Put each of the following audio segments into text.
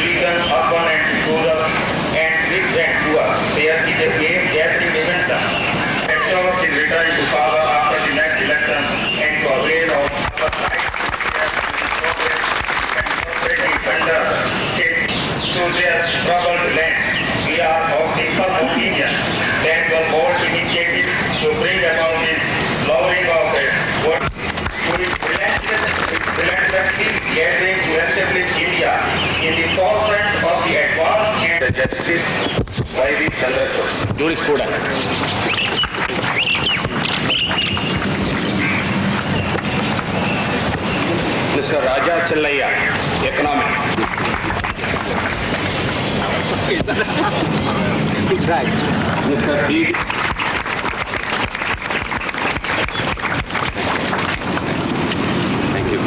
region, urban and rural, and rich and poor. There is a game gathering momentum. Actors is returned to power after the next election and to avail of our rights and cooperative thunder state to their troubled land. We are of the first opinion that the bold initiative to bring about this lowering of it would relentlessly gathering to establish India in the forefront of the advanced and the justice by the Chandragupta. Jurisprudence. Mr. Raja Challaiya, Economics. Right. Mr. D. Thank you.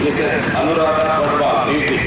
Mr. Anuradha Bharwa, Music.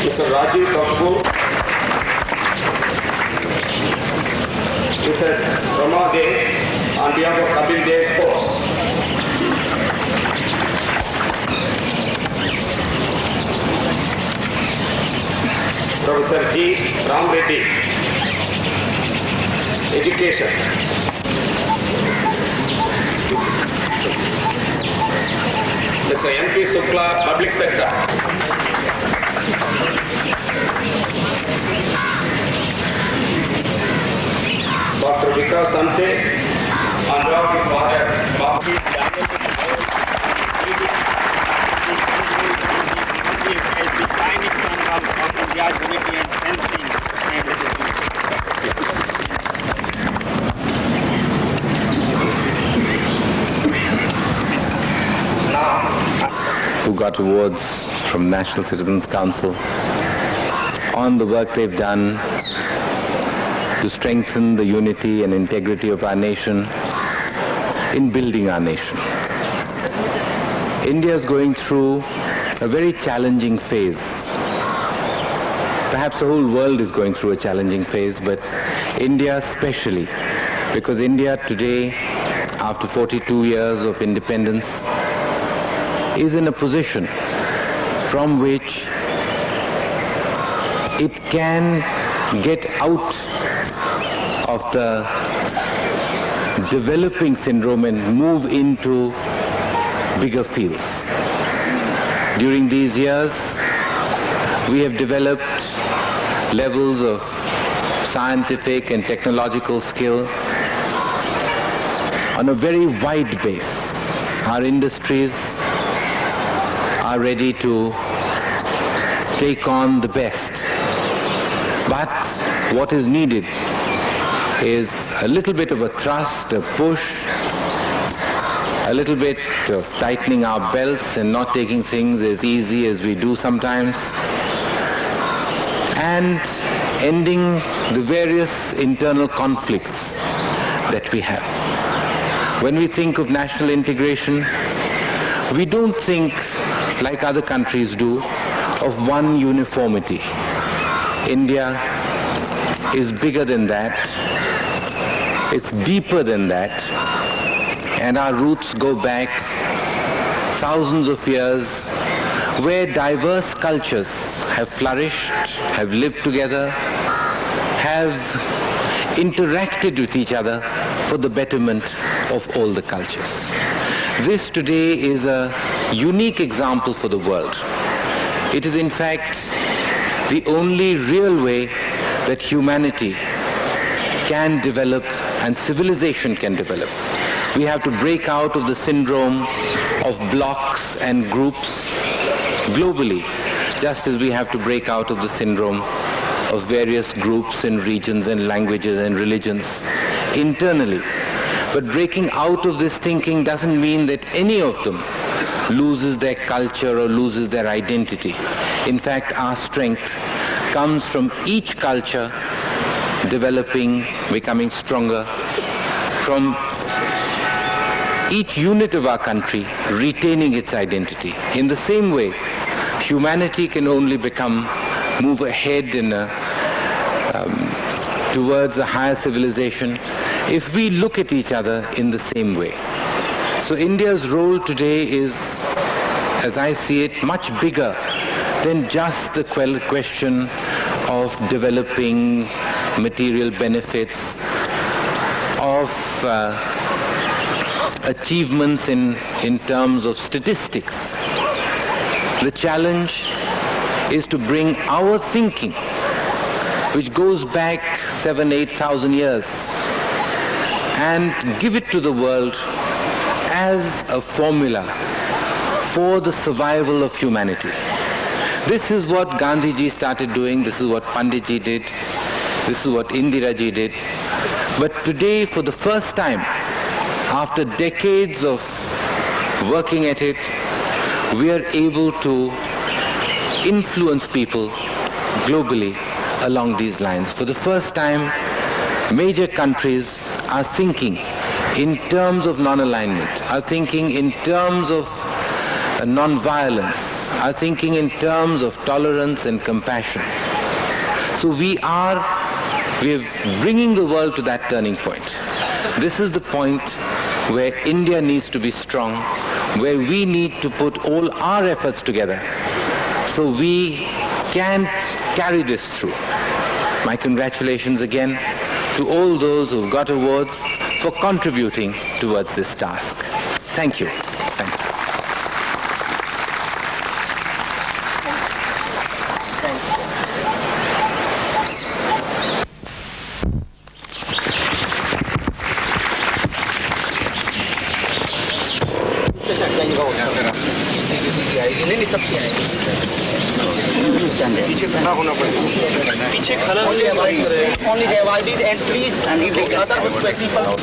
Mr. Rajiv, Mr. Ramade, on behalf of Kapil Dev Sports. Professor G. Ram Reddy, Education. Mr. M.P. Shukla, Public Sector. Dr. Vikas Sante, on behalf of Father Bhakti, who got awards from National Citizens Council on the work they've done to strengthen the unity and integrity of our nation in building our nation. India is going through a very challenging phase. Perhaps the whole world is going through a challenging phase, but India especially, because India today, after 42 years of independence, is in a position from which it can get out of the developing syndrome and move into bigger fields. During these years, we have developed levels of scientific and technological skill on a very wide base. Our industries are ready to take on the best. But what is needed is a little bit of a thrust, a push, a little bit of tightening our belts and not taking things as easy as we do sometimes, and ending the various internal conflicts that we have. When we think of national integration, we don't think like other countries do of one uniformity. India is bigger than that, it's deeper than that, and our roots go back thousands of years, where diverse cultures have flourished, have lived together, have interacted with each other for the betterment of all the cultures. This today is a unique example for the world. It is in fact the only real way that humanity can develop and civilization can develop. We have to break out of the syndrome of blocks and groups globally, just as we have to break out of the syndrome of various groups and regions and languages and religions internally. But breaking out of this thinking doesn't mean that any of them loses their culture or loses their identity. In fact, our strength comes from each culture developing, becoming stronger, from each unit of our country retaining its identity. In the same way, humanity can only move ahead towards a higher civilization if we look at each other in the same way. So India's role today is, as I see it, much bigger than just the question of developing material benefits, of achievements in terms of statistics. The challenge is to bring our thinking, which goes back 7,000-8,000 years, and give it to the world as a formula for the survival of humanity. This is what Gandhiji started doing, this is what Panditji did, this is what Indiraji did. But today, for the first time, after decades of working at it, we are able to influence people globally along these lines. For the first time, major countries are thinking in terms of non-alignment, are thinking in terms of non-violence, are thinking in terms of tolerance and compassion. So we are bringing the world to that turning point. This is the point where India needs to be strong, where we need to put all our efforts together so we can carry this through. My congratulations again to all those who got awards for contributing towards this task. Thank you. Thanks. Only the awardees and please, and if the other people.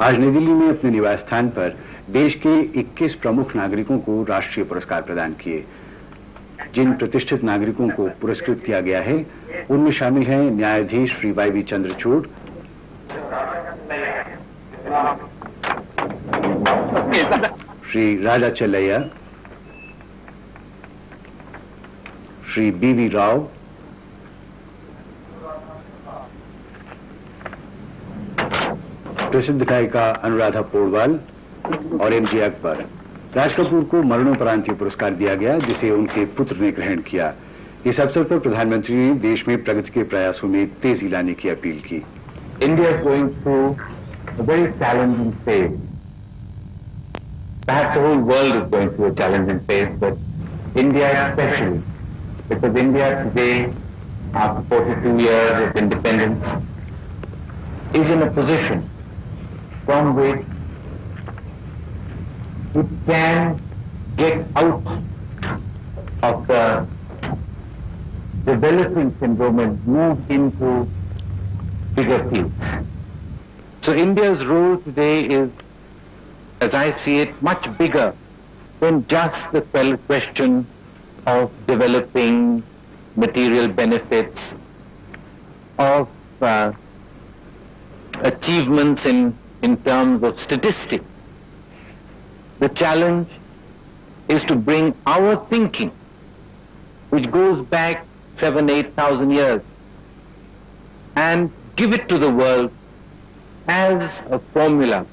आज नई दिल्ली में अपने निवास स्थान पर देश के 21 प्रमुख नागरिकों को राष्ट्रीय पुरस्कार प्रदान किए। जिन प्रतिष्ठित नागरिकों को पुरस्कृत किया गया है उनमें शामिल हैं न्यायाधीश श्री वाई चंद्रचूड़, श्री राजा चलैया, श्री बीवी राव, प्रसिद्ध गायिका अनुराधा पौडवाल और एमजे अकबर। राज कपूर को मरणोपरांत ये पुरस्कार दिया गया, जिसे उनके पुत्र ने ग्रहण किया। इस अवसर पर प्रधानमंत्री ने देश में प्रगति के प्रयासों में तेजी लाने की अपील की। India is going through a very challenging phase. Perhaps the whole world is going through a challenging phase, but India especially, because India today, after 42 years of independence, is in a position from which it can get out of the developing syndrome and move into bigger fields. So India's role today is, as I see it, much bigger than just the question of developing material benefits, of achievements in terms of statistics. The challenge is to bring our thinking, which goes back 7,000-8,000 years, and give it to the world as a formula